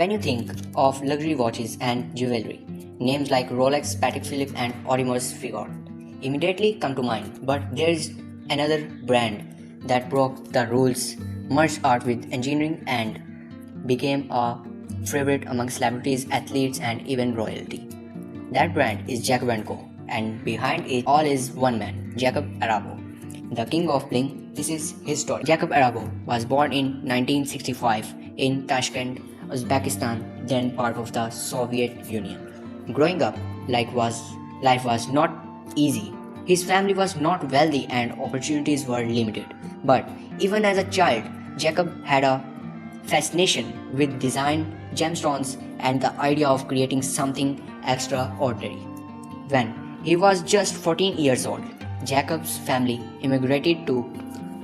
When you think of luxury watches and jewelry, names like Rolex, Patek Philippe, and Audemars Piguet immediately come to mind. But there is another brand that broke the rules, merged art with engineering, and became a favorite among celebrities, athletes, and even royalty. That brand is Jacob & Co. And behind it all is one man, Jacob Arabo, the king of bling. This is his story. Jacob Arabo was born in 1965 in Tashkent, Uzbekistan, then part of the Soviet Union. Growing up, life was not easy. His family was not wealthy and opportunities were limited. But even as a child, Jacob had a fascination with design, gemstones, and the idea of creating something extraordinary. When he was just 14 years old, Jacob's family immigrated to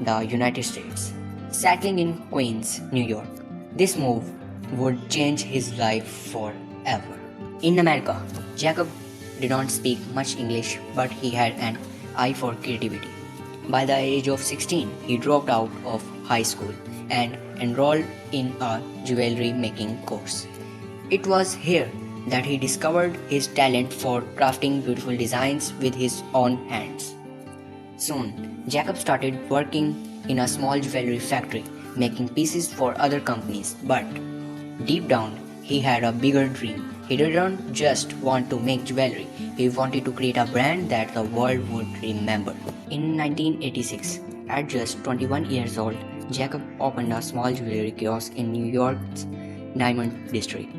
the United States, settling in Queens, New York. This move would change his life forever. In America, Jacob did not speak much English, but he had an eye for creativity. By the age of 16, he dropped out of high school and enrolled in a jewelry making course. It was here that he discovered his talent for crafting beautiful designs with his own hands. Soon, Jacob started working in a small jewelry factory, making pieces for other companies. But deep down, he had a bigger dream. He didn't just want to make jewelry, he wanted to create a brand that the world would remember. In 1986, at just 21 years old, Jacob opened a small jewelry kiosk in New York's Diamond District.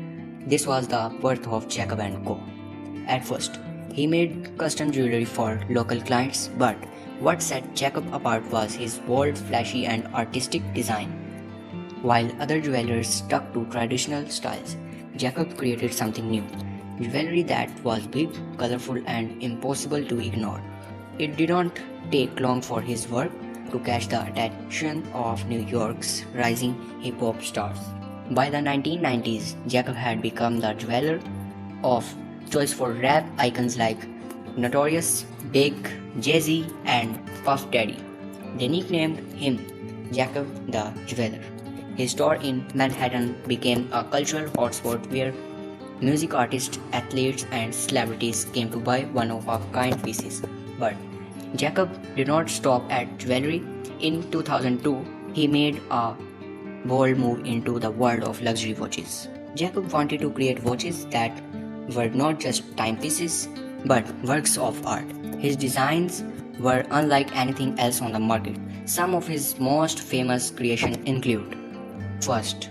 This was the birth of Jacob & Co. At first, he made custom jewelry for local clients, but what set Jacob apart was his bold, flashy, and artistic design. While other jewelers stuck to traditional styles, Jacob created something new, jewelry that was big, colorful, and impossible to ignore. It did not take long for his work to catch the attention of New York's rising hip-hop stars. By the 1990s, Jacob had become the jeweler of choice for rap icons like Notorious, Big, Jay-Z, and Puff Daddy. They nicknamed him Jacob the Jeweler. His store in Manhattan became a cultural hotspot where music artists, athletes, and celebrities came to buy one-of-a-kind pieces. But Jacob did not stop at jewelry. In 2002, he made a bold move into the world of luxury watches. Jacob wanted to create watches that were not just timepieces but works of art. His designs were unlike anything else on the market. Some of his most famous creations include: first,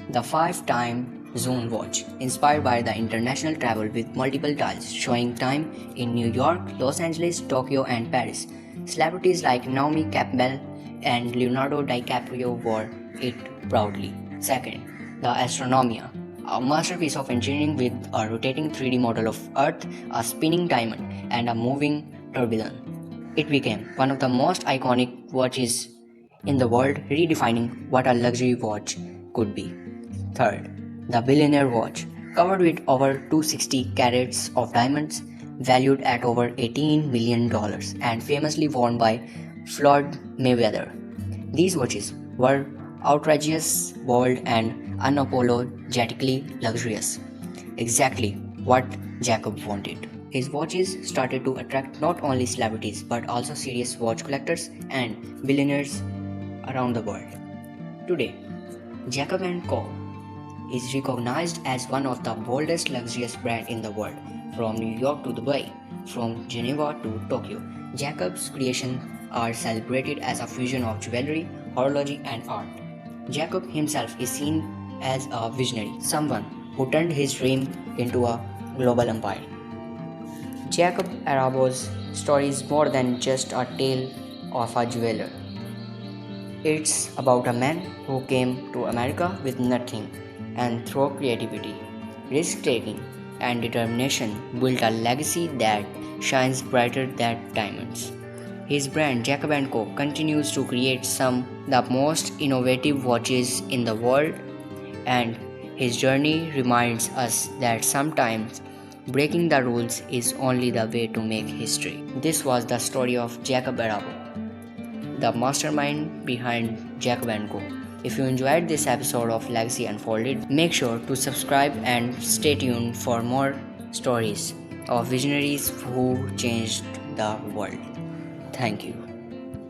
the 5-time zone watch, inspired by the international travel with multiple dials showing time in New York, Los Angeles, Tokyo, and Paris. Celebrities like Naomi Campbell and Leonardo DiCaprio wore it proudly. Second, the Astronomia, a masterpiece of engineering with a rotating 3D model of Earth, a spinning diamond, and a moving tourbillon. It became one of the most iconic watches in the world, redefining what a luxury watch could be. Third, the Billionaire Watch, covered with over 260 carats of diamonds, valued at over $18 million, and famously worn by Floyd Mayweather. These watches were outrageous, bold, and unapologetically luxurious. Exactly what Jacob wanted. His watches started to attract not only celebrities but also serious watch collectors and billionaires around the world. Today, Jacob & Co. is recognized as one of the boldest luxurious brands in the world. From New York to Dubai, from Geneva to Tokyo, Jacob's creations are celebrated as a fusion of jewelry, horology, and art. Jacob himself is seen as a visionary, someone who turned his dream into a global empire. Jacob Arabo's story is more than just a tale of a jeweler. It's about a man who came to America with nothing and through creativity, risk-taking, and determination built a legacy that shines brighter than diamonds. His brand Jacob & Co. continues to create some the most innovative watches in the world, and his journey reminds us that sometimes breaking the rules is only the way to make history. This was the story of Jacob Arabo, the mastermind behind Jacob & Co. If you enjoyed this episode of Legacy Unfolded, make sure to subscribe and stay tuned for more stories of visionaries who changed the world. Thank you.